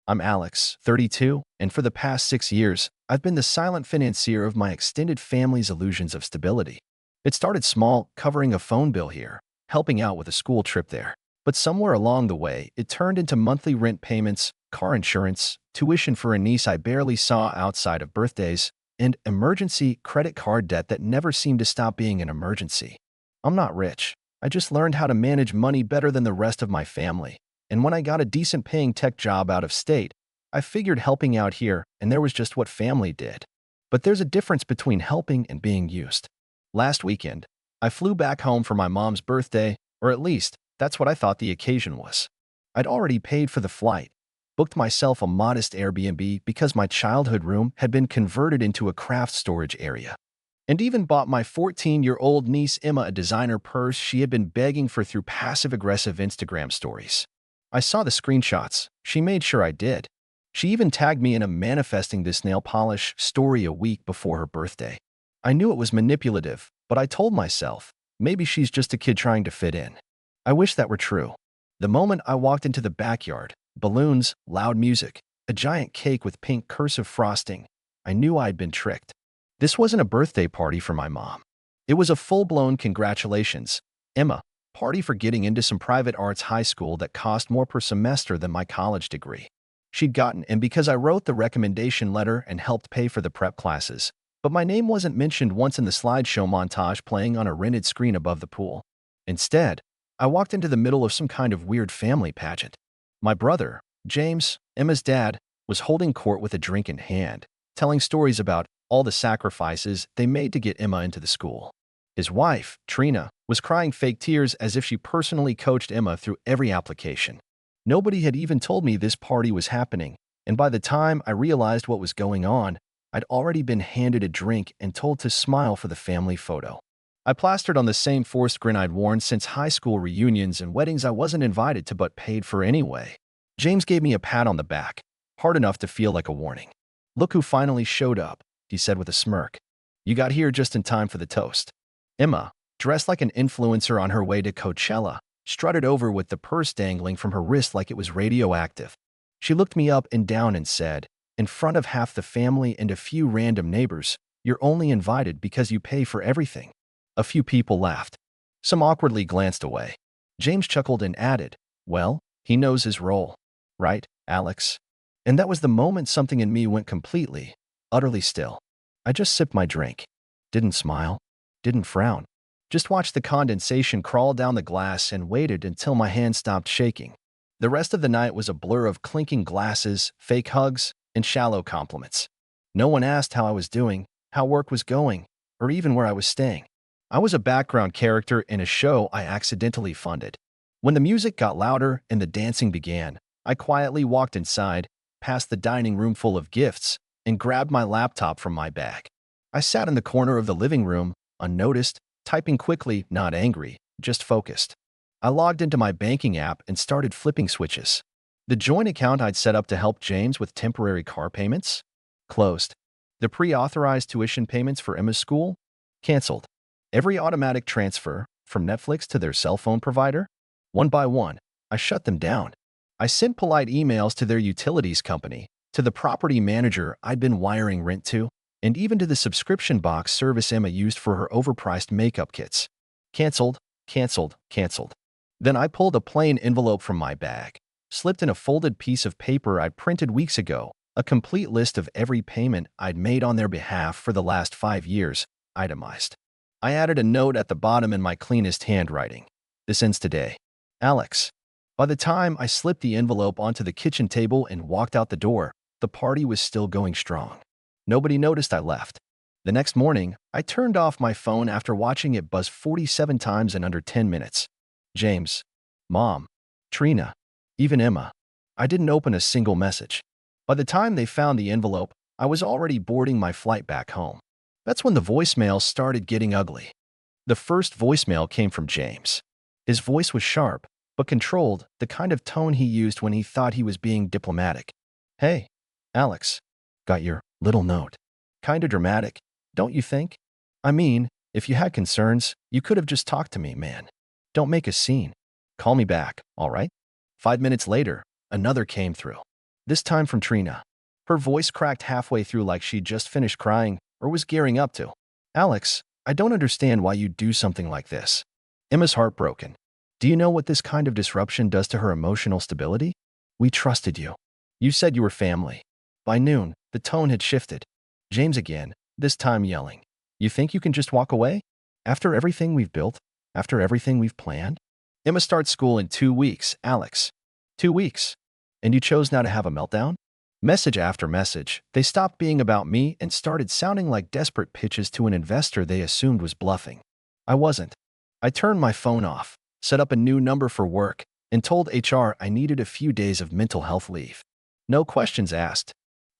I'm Alex, 32, and for the past 6 years, I've been the silent financier of my extended family's illusions of stability. It started small, covering a phone bill here, helping out with a school trip there. But somewhere along the way, it turned into monthly rent payments, car insurance, tuition for a niece I barely saw outside of birthdays, and emergency credit card debt that never seemed to stop being an emergency. I'm not rich. I just learned how to manage money better than the rest of my family. And when I got a decent paying tech job out of state, I figured helping out here, and there was just what family did. But there's a difference between helping and being used. Last weekend, I flew back home for my mom's birthday, or at least, that's what I thought the occasion was. I'd already paid for the flight, booked myself a modest Airbnb because my childhood room had been converted into a craft storage area, and even bought my 14-year-old niece Emma a designer purse she had been begging for through passive-aggressive Instagram stories. I saw the screenshots. She made sure I did. She even tagged me in a manifesting this nail polish story a week before her birthday. I knew it was manipulative, but I told myself, maybe she's just a kid trying to fit in. I wish that were true. The moment I walked into the backyard, balloons, loud music, a giant cake with pink cursive frosting, I knew I'd been tricked. This wasn't a birthday party for my mom. It was a full-blown congratulations, Emma, party for getting into some private arts high school that cost more per semester than my college degree she'd gotten, and because I wrote the recommendation letter and helped pay for the prep classes. But my name wasn't mentioned once in the slideshow montage playing on a rented screen above the pool. Instead, I walked into the middle of some kind of weird family pageant. My brother, James, Emma's dad, was holding court with a drink in hand, telling stories about all the sacrifices they made to get Emma into the school. His wife, Trina, was crying fake tears as if she personally coached Emma through every application. Nobody had even told me this party was happening, and by the time I realized what was going on, I'd already been handed a drink and told to smile for the family photo. I plastered on the same forced grin I'd worn since high school reunions and weddings I wasn't invited to but paid for anyway. James gave me a pat on the back, hard enough to feel like a warning. "Look who finally showed up," he said with a smirk. "You got here just in time for the toast." Emma, dressed like an influencer on her way to Coachella, strutted over with the purse dangling from her wrist like it was radioactive. She looked me up and down and said, in front of half the family and a few random neighbors, "You're only invited because you pay for everything." A few people laughed. Some awkwardly glanced away. James chuckled and added, "Well, he knows his role. Right, Alex?" And that was the moment something in me went completely, utterly still. I just sipped my drink. Didn't smile. Didn't frown. Just watched the condensation crawl down the glass and waited until my hand stopped shaking. The rest of the night was a blur of clinking glasses, fake hugs, and shallow compliments. No one asked how I was doing, how work was going, or even where I was staying. I was a background character in a show I accidentally funded. When the music got louder and the dancing began, I quietly walked inside, past the dining room full of gifts, and grabbed my laptop from my bag. I sat in the corner of the living room, unnoticed, typing quickly, not angry, just focused. I logged into my banking app and started flipping switches. The joint account I'd set up to help James with temporary car payments? Closed. The pre-authorized tuition payments for Emma's school? Canceled. Every automatic transfer, from Netflix to their cell phone provider? One by one, I shut them down. I sent polite emails to their utilities company, to the property manager I'd been wiring rent to, and even to the subscription box service Emma used for her overpriced makeup kits. Canceled, canceled, canceled. Then I pulled a plain envelope from my bag, slipped in a folded piece of paper I'd printed weeks ago, a complete list of every payment I'd made on their behalf for the last 5 years, itemized. I added a note at the bottom in my cleanest handwriting. "This ends today. Alex." By the time I slipped the envelope onto the kitchen table and walked out the door, the party was still going strong. Nobody noticed I left. The next morning, I turned off my phone after watching it buzz 47 times in under 10 minutes. James, Mom, Trina, even Emma. I didn't open a single message. By the time they found the envelope, I was already boarding my flight back home. That's when the voicemail started getting ugly. The first voicemail came from James. His voice was sharp, but controlled, the kind of tone he used when he thought he was being diplomatic. "Hey, Alex, got your little note. Kinda dramatic, don't you think? I mean, if you had concerns, you could have just talked to me, man. Don't make a scene. Call me back, all right?" 5 minutes later, another came through. This time from Trina. Her voice cracked halfway through like she'd just finished crying or was gearing up to. Alex, I don't understand why you'd do something like this. Emma's heartbroken. Do you know what this kind of disruption does to her emotional stability? We trusted you. You said you were family. By noon, the tone had shifted. James again, this time yelling. You think you can just walk away? After everything we've built? After everything we've planned? Emma starts school in 2 weeks, Alex. 2 weeks. And you chose now to have a meltdown? Message after message, they stopped being about me and started sounding like desperate pitches to an investor they assumed was bluffing. I wasn't. I turned my phone off, set up a new number for work, and told HR I needed a few days of mental health leave. No questions asked.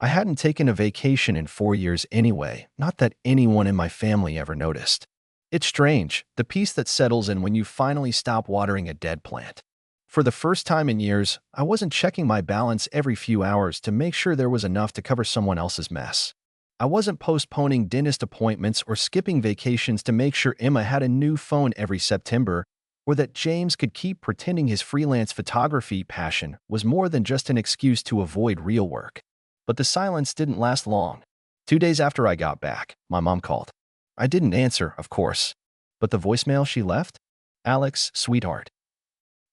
I hadn't taken a vacation in 4 years anyway, not that anyone in my family ever noticed. It's strange, the peace that settles in when you finally stop watering a dead plant. For the first time in years, I wasn't checking my balance every few hours to make sure there was enough to cover someone else's mess. I wasn't postponing dentist appointments or skipping vacations to make sure Emma had a new phone every September, or that James could keep pretending his freelance photography passion was more than just an excuse to avoid real work. But the silence didn't last long. 2 days after I got back, my mom called. I didn't answer, of course. But the voicemail she left? Alex, sweetheart.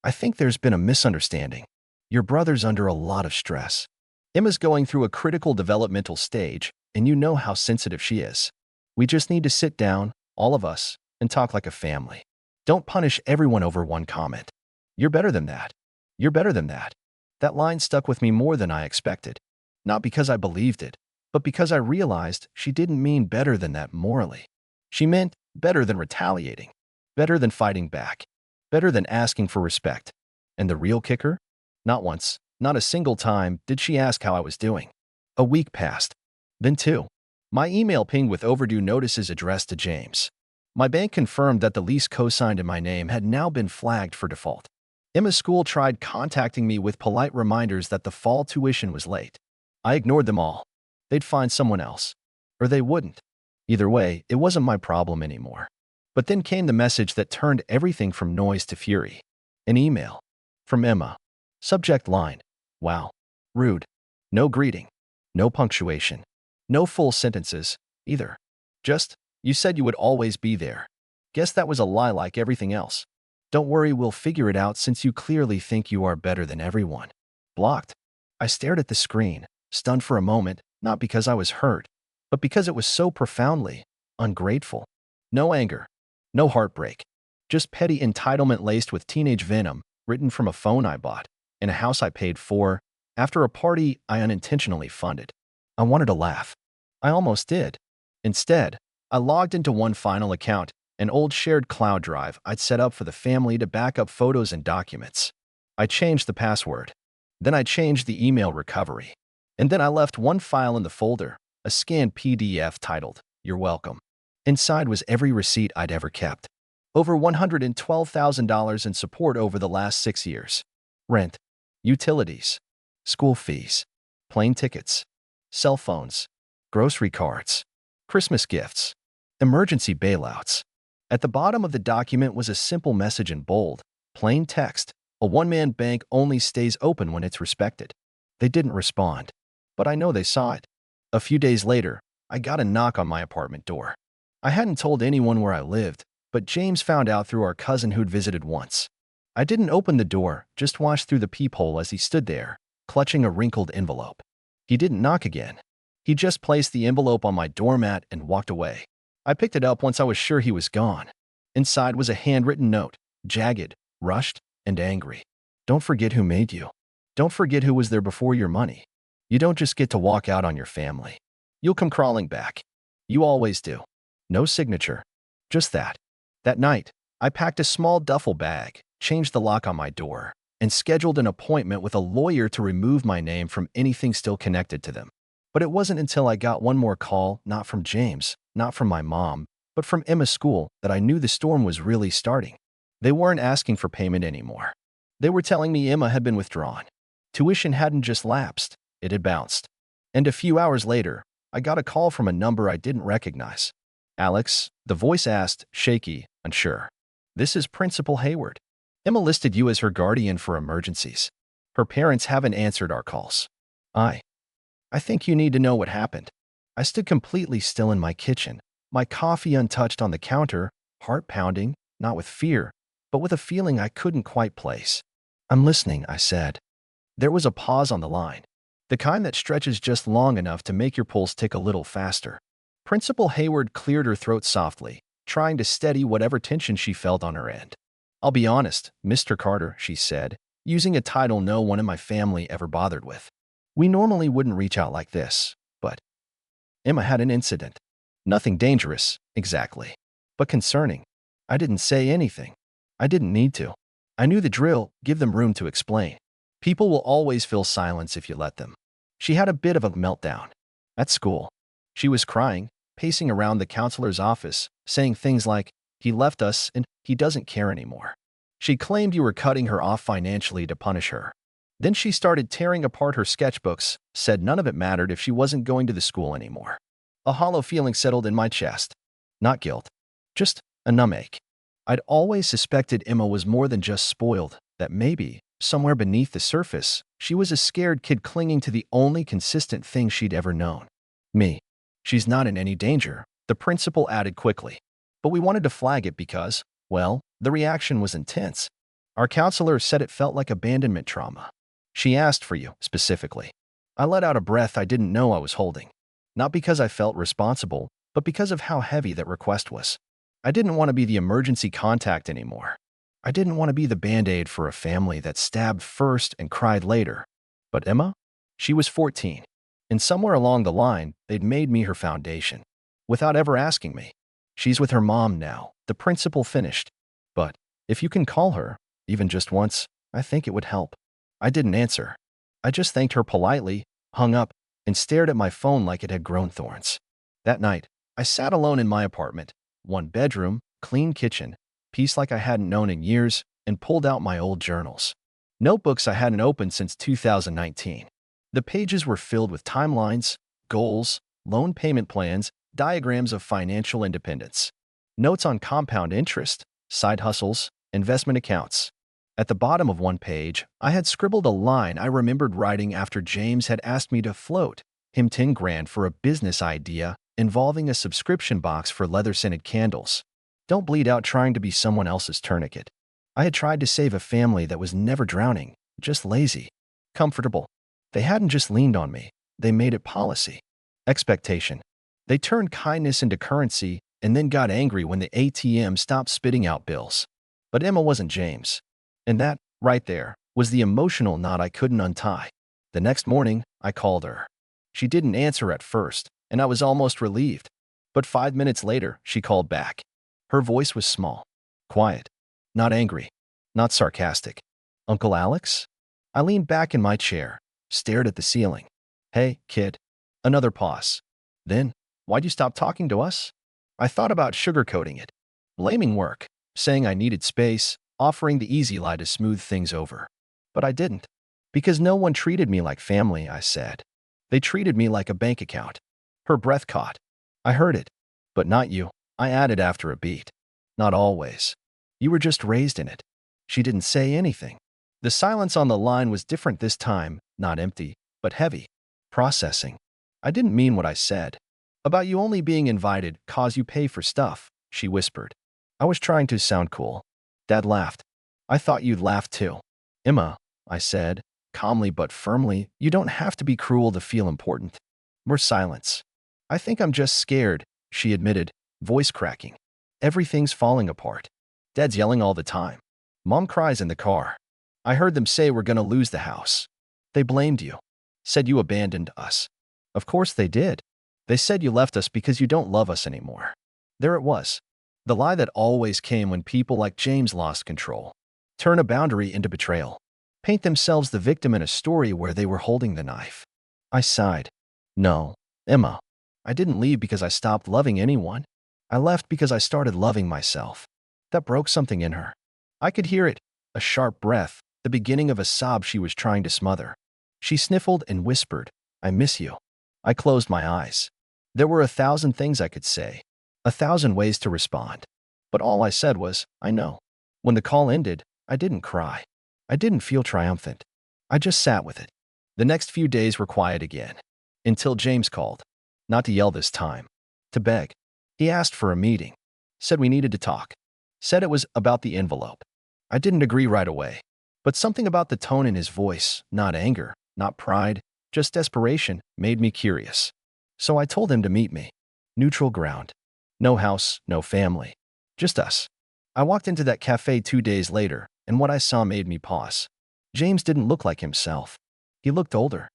I think there's been a misunderstanding. Your brother's under a lot of stress. Emma's going through a critical developmental stage, and you know how sensitive she is. We just need to sit down, all of us, and talk like a family. Don't punish everyone over one comment. You're better than that. You're better than that. That line stuck with me more than I expected. Not because I believed it, but because I realized she didn't mean better than that morally. She meant better than retaliating, better than fighting back, better than asking for respect. And the real kicker? Not once, not a single time did she ask how I was doing. A week passed. Then 2. My email pinged with overdue notices addressed to James. My bank confirmed that the lease co-signed in my name had now been flagged for default. Emma's school tried contacting me with polite reminders that the fall tuition was late. I ignored them all. They'd find someone else. Or they wouldn't. Either way, it wasn't my problem anymore. But then came the message that turned everything from noise to fury. An email. From Emma. Subject line. Wow. Rude. No greeting. No punctuation. No full sentences, either. Just, you said you would always be there. Guess that was a lie like everything else. Don't worry, we'll figure it out since you clearly think you are better than everyone. Blocked. I stared at the screen, stunned for a moment, not because I was hurt, but because it was so profoundly ungrateful. No anger. No heartbreak. Just petty entitlement laced with teenage venom, written from a phone I bought, in a house I paid for, after a party I unintentionally funded. I wanted to laugh. I almost did. Instead, I logged into one final account, an old shared cloud drive I'd set up for the family to back up photos and documents. I changed the password. Then I changed the email recovery. And then I left one file in the folder, a scanned PDF titled, You're Welcome. Inside was every receipt I'd ever kept. Over $112,000 in support over the last 6 years. Rent, utilities, school fees, plane tickets, cell phones, grocery cards, Christmas gifts, emergency bailouts. At the bottom of the document was a simple message in bold, plain text. A one-man bank only stays open when it's respected. They didn't respond, but I know they saw it. A few days later, I got a knock on my apartment door. I hadn't told anyone where I lived, but James found out through our cousin who'd visited once. I didn't open the door, just watched through the peephole as he stood there, clutching a wrinkled envelope. He didn't knock again. He just placed the envelope on my doormat and walked away. I picked it up once I was sure he was gone. Inside was a handwritten note, jagged, rushed, and angry. Don't forget who made you. Don't forget who was there before your money. You don't just get to walk out on your family. You'll come crawling back. You always do. No signature. Just that. That night, I packed a small duffel bag, changed the lock on my door, and scheduled an appointment with a lawyer to remove my name from anything still connected to them. But it wasn't until I got one more call, not from James, not from my mom, but from Emma's school, that I knew the storm was really starting. They weren't asking for payment anymore. They were telling me Emma had been withdrawn. Tuition hadn't just lapsed, it had bounced. And a few hours later, I got a call from a number I didn't recognize. Alex, the voice asked, shaky, unsure. This is Principal Hayward. Emma listed you as her guardian for emergencies. Her parents haven't answered our calls. I. I think you need to know what happened. I stood completely still in my kitchen, my coffee untouched on the counter, heart pounding, not with fear, but with a feeling I couldn't quite place. I'm listening, I said. There was a pause on the line, the kind that stretches just long enough to make your pulse tick a little faster. Principal Hayward cleared her throat softly, trying to steady whatever tension she felt on her end. I'll be honest, Mr. Carter, she said, using a title no one in my family ever bothered with. We normally wouldn't reach out like this, but Emma had an incident. Nothing dangerous, exactly, but concerning. I didn't say anything. I didn't need to. I knew the drill, give them room to explain. People will always fill silence if you let them. She had a bit of a meltdown. At school, she was crying, pacing around the counselor's office, saying things like, he left us and he doesn't care anymore. She claimed you were cutting her off financially to punish her. Then she started tearing apart her sketchbooks, said none of it mattered if she wasn't going to the school anymore. A hollow feeling settled in my chest. Not guilt, just a numb ache. I'd always suspected Emma was more than just spoiled, that maybe, somewhere beneath the surface, she was a scared kid clinging to the only consistent thing she'd ever known. Me. She's not in any danger, the principal added quickly. But we wanted to flag it because, well, the reaction was intense. Our counselor said it felt like abandonment trauma. She asked for you, specifically. I let out a breath I didn't know I was holding. Not because I felt responsible, but because of how heavy that request was. I didn't want to be the emergency contact anymore. I didn't want to be the Band-Aid for a family that stabbed first and cried later. But Emma? She was 14. And somewhere along the line, they'd made me her foundation. Without ever asking me. She's with her mom now, the principal finished. But if you can call her, even just once, I think it would help. I didn't answer. I just thanked her politely, hung up, and stared at my phone like it had grown thorns. That night, I sat alone in my apartment, one bedroom, clean kitchen, peace like I hadn't known in years, and pulled out my old journals. Notebooks I hadn't opened since 2019. The pages were filled with timelines, goals, loan payment plans, diagrams of financial independence, notes on compound interest, side hustles, investment accounts. At the bottom of one page, I had scribbled a line I remembered writing after James had asked me to float him 10 grand for a business idea involving a subscription box for leather-scented candles. Don't bleed out trying to be someone else's tourniquet. I had tried to save a family that was never drowning, just lazy, comfortable. They hadn't just leaned on me, they made it policy. Expectation. They turned kindness into currency and then got angry when the ATM stopped spitting out bills. But Emma wasn't James. And that, right there, was the emotional knot I couldn't untie. The next morning, I called her. She didn't answer at first, and I was almost relieved. But 5 minutes later, she called back. Her voice was small, quiet, not angry, not sarcastic. Uncle Alex? I leaned back in my chair, stared at the ceiling. Hey, kid. Another pause. Then, why'd you stop talking to us? I thought about sugarcoating it, blaming work, saying I needed space, offering the easy lie to smooth things over. But I didn't. Because no one treated me like family, I said. They treated me like a bank account. Her breath caught. I heard it. But not you, I added after a beat. Not always. You were just raised in it. She didn't say anything. The silence on the line was different this time, not empty, but heavy. Processing. I didn't mean what I said. About you only being invited cause you pay for stuff, she whispered. I was trying to sound cool. Dad laughed. I thought you'd laugh too. Emma, I said, calmly but firmly, you don't have to be cruel to feel important. More silence. I think I'm just scared, she admitted, voice cracking. Everything's falling apart. Dad's yelling all the time. Mom cries in the car. I heard them say we're gonna lose the house. They blamed you. Said you abandoned us. Of course they did. They said you left us because you don't love us anymore. There it was. The lie that always came when people like James lost control. Turn a boundary into betrayal. Paint themselves the victim in a story where they were holding the knife. I sighed. No, Emma. I didn't leave because I stopped loving anyone. I left because I started loving myself. That broke something in her. I could hear it, a sharp breath, the beginning of a sob she was trying to smother. She sniffled and whispered, I miss you. I closed my eyes. There were 1,000 things I could say, 1,000 ways to respond. But all I said was, I know. When the call ended, I didn't cry. I didn't feel triumphant. I just sat with it. The next few days were quiet again, until James called. Not to yell this time, to beg. He asked for a meeting, said we needed to talk, said it was about the envelope. I didn't agree right away, but something about the tone in his voice, not anger, not pride, just desperation, made me curious. So I told him to meet me. Neutral ground. No house, no family. Just us. I walked into that cafe 2 days later, and what I saw made me pause. James didn't look like himself. He looked older,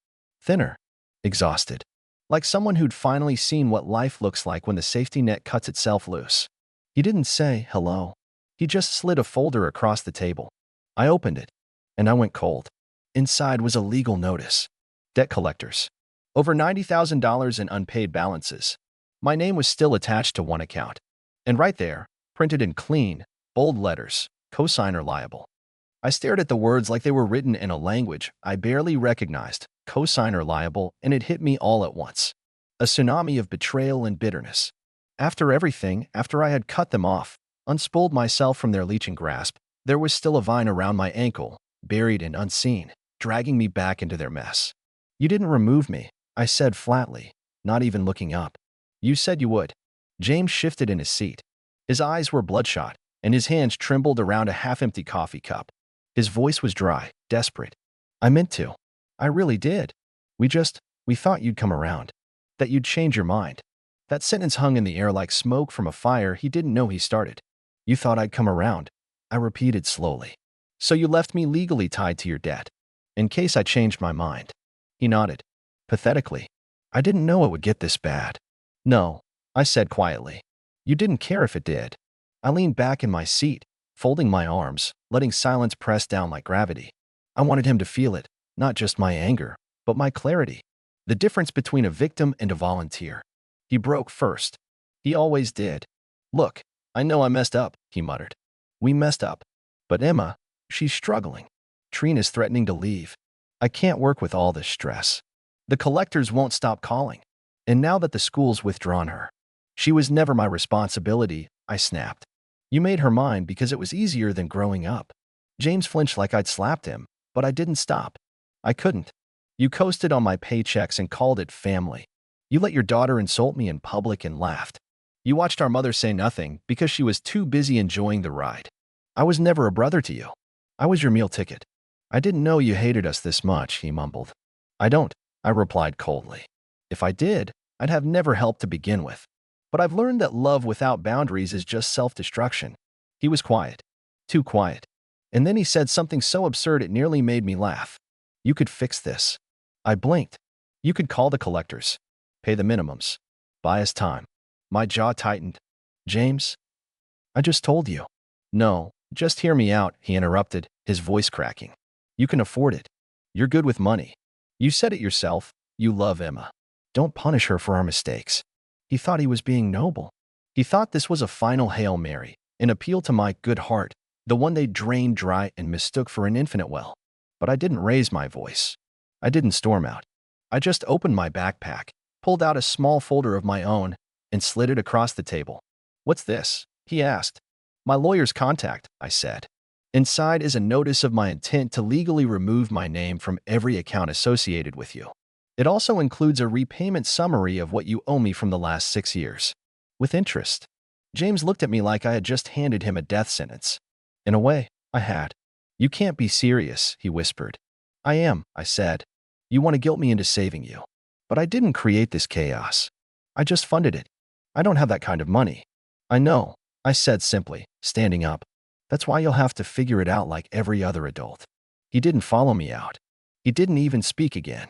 thinner, exhausted. Like someone who'd finally seen what life looks like when the safety net cuts itself loose. He didn't say hello. He just slid a folder across the table. I opened it, and I went cold. Inside was a legal notice. Debt collectors. Over $90,000 in unpaid balances. My name was still attached to one account. And right there, printed in clean, bold letters, cosigner liable. I stared at the words like they were written in a language I barely recognized, cosigner liable, and it hit me all at once. A tsunami of betrayal and bitterness. After everything, after I had cut them off, unspooled myself from their leeching grasp, there was still a vine around my ankle, buried and unseen, dragging me back into their mess. You didn't remove me, I said flatly, not even looking up. You said you would. James shifted in his seat. His eyes were bloodshot, and his hands trembled around a half-empty coffee cup. His voice was dry, desperate. I meant to. I really did. We thought you'd come around. That you'd change your mind. That sentence hung in the air like smoke from a fire he didn't know he started. You thought I'd come around, I repeated slowly. So you left me legally tied to your debt, in case I changed my mind. He nodded. Pathetically. I didn't know it would get this bad. No, I said quietly. You didn't care if it did. I leaned back in my seat, folding my arms, letting silence press down like gravity. I wanted him to feel it, not just my anger, but my clarity. The difference between a victim and a volunteer. He broke first. He always did. Look, I know I messed up, he muttered. We messed up. But Emma, she's struggling. Trina's threatening to leave. I can't work with all this stress. The collectors won't stop calling. And now that the school's withdrawn her. She was never my responsibility, I snapped. You made her mine because it was easier than growing up. James flinched like I'd slapped him, but I didn't stop. I couldn't. You coasted on my paychecks and called it family. You let your daughter insult me in public and laughed. You watched our mother say nothing because she was too busy enjoying the ride. I was never a brother to you. I was your meal ticket. I didn't know you hated us this much, he mumbled. I don't, I replied coldly. If I did, I'd have never helped to begin with. But I've learned that love without boundaries is just self-destruction. He was quiet. Too quiet. And then he said something so absurd it nearly made me laugh. You could fix this. I blinked. You could call the collectors. Pay the minimums. Buy us time. My jaw tightened. James? I just told you. No, just hear me out, he interrupted, his voice cracking. You can afford it. You're good with money. You said it yourself. You love Emma. Don't punish her for our mistakes. He thought he was being noble. He thought this was a final Hail Mary, an appeal to my good heart, the one they drained dry and mistook for an infinite well. But I didn't raise my voice. I didn't storm out. I just opened my backpack, pulled out a small folder of my own, and slid it across the table. What's this? He asked. My lawyer's contact, I said. Inside is a notice of my intent to legally remove my name from every account associated with you. It also includes a repayment summary of what you owe me from the last 6 years. With interest. James looked at me like I had just handed him a death sentence. In a way, I had. You can't be serious, he whispered. I am, I said. You want to guilt me into saving you. But I didn't create this chaos. I just funded it. I don't have that kind of money. I know, I said simply, standing up. That's why you'll have to figure it out like every other adult. He didn't follow me out. He didn't even speak again.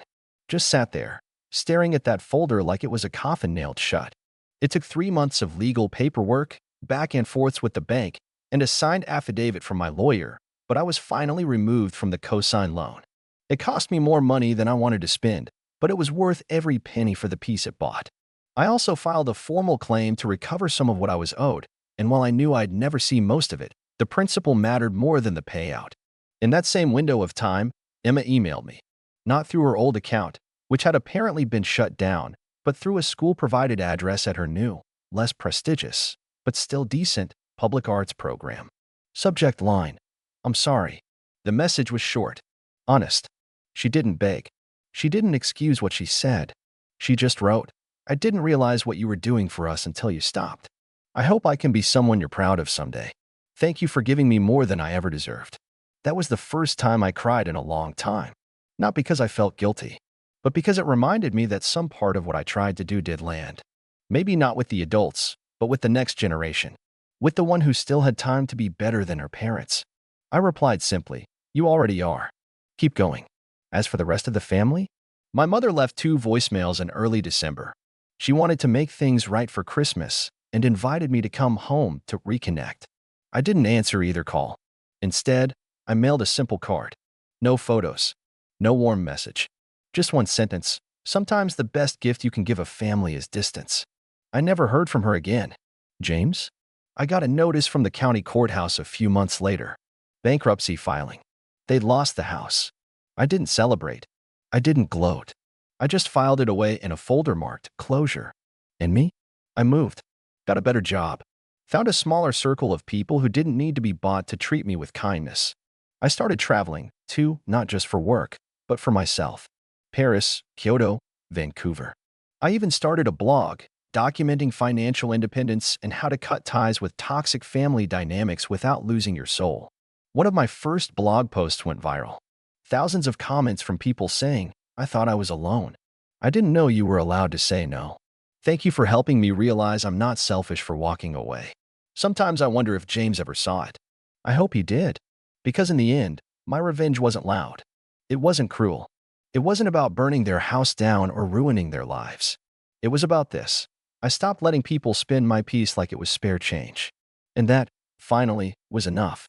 Just sat there, staring at that folder like it was a coffin nailed shut. It took 3 months of legal paperwork, back and forths with the bank, and a signed affidavit from my lawyer, but I was finally removed from the cosign loan. It cost me more money than I wanted to spend, but it was worth every penny for the peace it bought. I also filed a formal claim to recover some of what I was owed, and while I knew I'd never see most of it, the principle mattered more than the payout. In that same window of time, Emma emailed me. Not through her old account, which had apparently been shut down, but through a school-provided address at her new, less prestigious, but still decent, public arts program. Subject line, I'm sorry. The message was short. Honest. She didn't beg. She didn't excuse what she said. She just wrote, "I didn't realize what you were doing for us until you stopped. I hope I can be someone you're proud of someday. Thank you for giving me more than I ever deserved." That was the first time I cried in a long time. Not because I felt guilty, but because it reminded me that some part of what I tried to do did land. Maybe not with the adults, but with the next generation. With the one who still had time to be better than her parents. I replied simply, "You already are. Keep going." As for the rest of the family, my mother left 2 voicemails in early December. She wanted to make things right for Christmas and invited me to come home to reconnect. I didn't answer either call. Instead, I mailed a simple card. No photos. No warm message. Just one sentence. Sometimes the best gift you can give a family is distance. I never heard from her again. James? I got a notice from the county courthouse a few months later. Bankruptcy filing. They'd lost the house. I didn't celebrate. I didn't gloat. I just filed it away in a folder marked closure. And me? I moved. Got a better job. Found a smaller circle of people who didn't need to be bought to treat me with kindness. I started traveling, too, not just for work, but for myself. Paris, Kyoto, Vancouver. I even started a blog, documenting financial independence and how to cut ties with toxic family dynamics without losing your soul. One of my first blog posts went viral. Thousands of comments from people saying, "I thought I was alone. I didn't know you were allowed to say no. Thank you for helping me realize I'm not selfish for walking away." Sometimes I wonder if James ever saw it. I hope he did. Because in the end, my revenge wasn't loud. It wasn't cruel. It wasn't about burning their house down or ruining their lives. It was about this. I stopped letting people spin my piece like it was spare change. And that, finally, was enough.